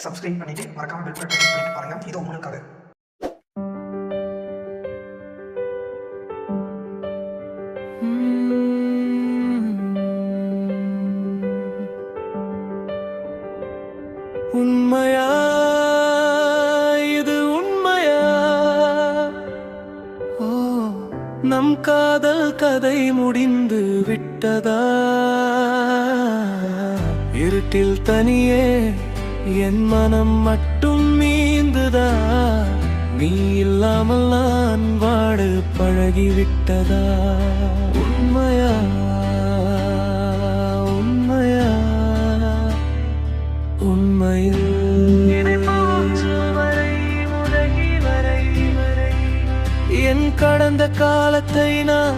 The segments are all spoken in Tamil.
சப்ஸ்கிரைப் பண்ணிட்டு மறக்காம பெல் பட்டன் கிளிக் பண்ணிட்டு பாருங்க. இது உங்களுக்காக. உண்மையா இது உண்மையா? ஓ, நம் காதல் கதை முடிந்து விட்டதா? இருட்டில் தனியே என் மனம் மட்டும் மீந்துதா? நீ இல்லாமல் நான் வாட பழகிவிட்டதா? உண்மையா உண்மையா? உண்மையில் என் கடந்த காலத்தை நான்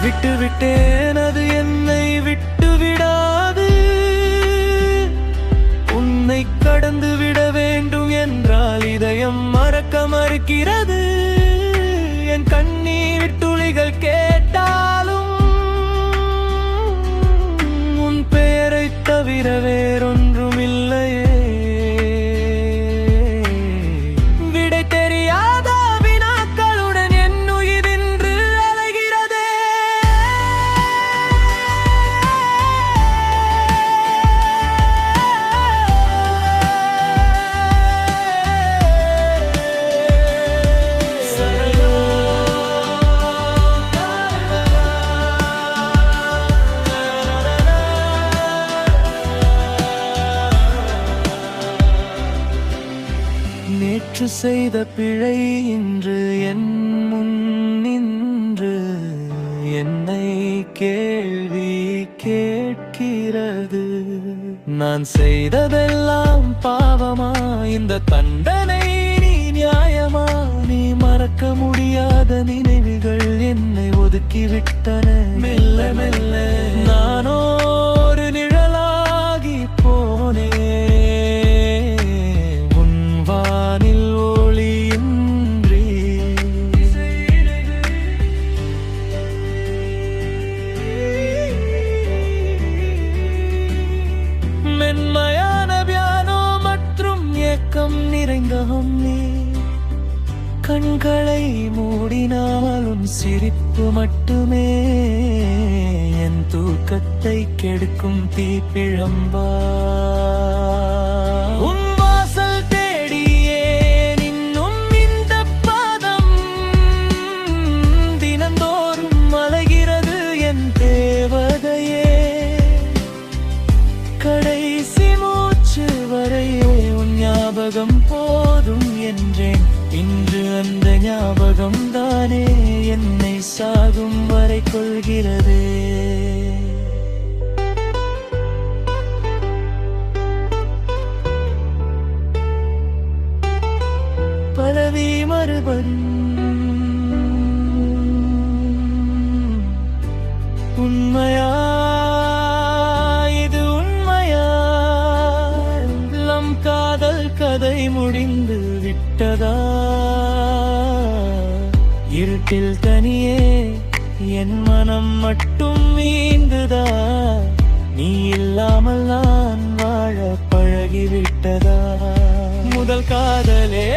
விட்டுவிட்டேன், அது என்னை விட்டு விடாது. உன்னை கடந்து விட வேண்டும் என்றால் இதயம் மறக்க மறுக்கிறது. என் கண்ணீர் துளிகள் கேட்டாலும் உன் பெயரை தவிர வேறொன்றும் இல்லையே. விடை தெரியாத வினாக்களுடன் என் உயிர் இன்று அலைகிறதே. நேற்று செய்த பிழை இன்று என் முன் நின்று என்னை கேள்வி கேட்கிறது. நான் செய்ததெல்லாம் பாவமா? இந்த தண்டனை நீ நியாயமா? நீ மறக்க முடியாத நினைவுகள் என்னை ஒதுக்கிவிட்டன. மெல்ல மெல்ல நானோ ஒரு நிழலாகி போனே. மென்மையான பியானோ மற்றும் ஏக்கம் நிறைந்தகம் நீ. கண்களை மூடினாலும் சிரிப்பு மட்டுமே என் தூக்கத்தை கெடுக்கும் தீப்பிழம்பா. உன் வாசல் தேடியே இன்னும் இந்த பாதம் தினந்தோறும் அலைகிறது என் தேவதையே. கடைசி மூச்சு வரையே உன் ஞாபகம் போதும் என்றேன். இன்று அந்த ஞாபகம் தானே என்னை சாகும் வரை கொள்கிறதே. பலவி மறுபடி உண்மையா கதை முடிந்து விட்டதா? இருட்டில் தனியே என் மனம் மட்டும் மீந்துதா? நீ இல்லாமல் நான் வாழ பழகிவிட்டதா? முதல் காதலே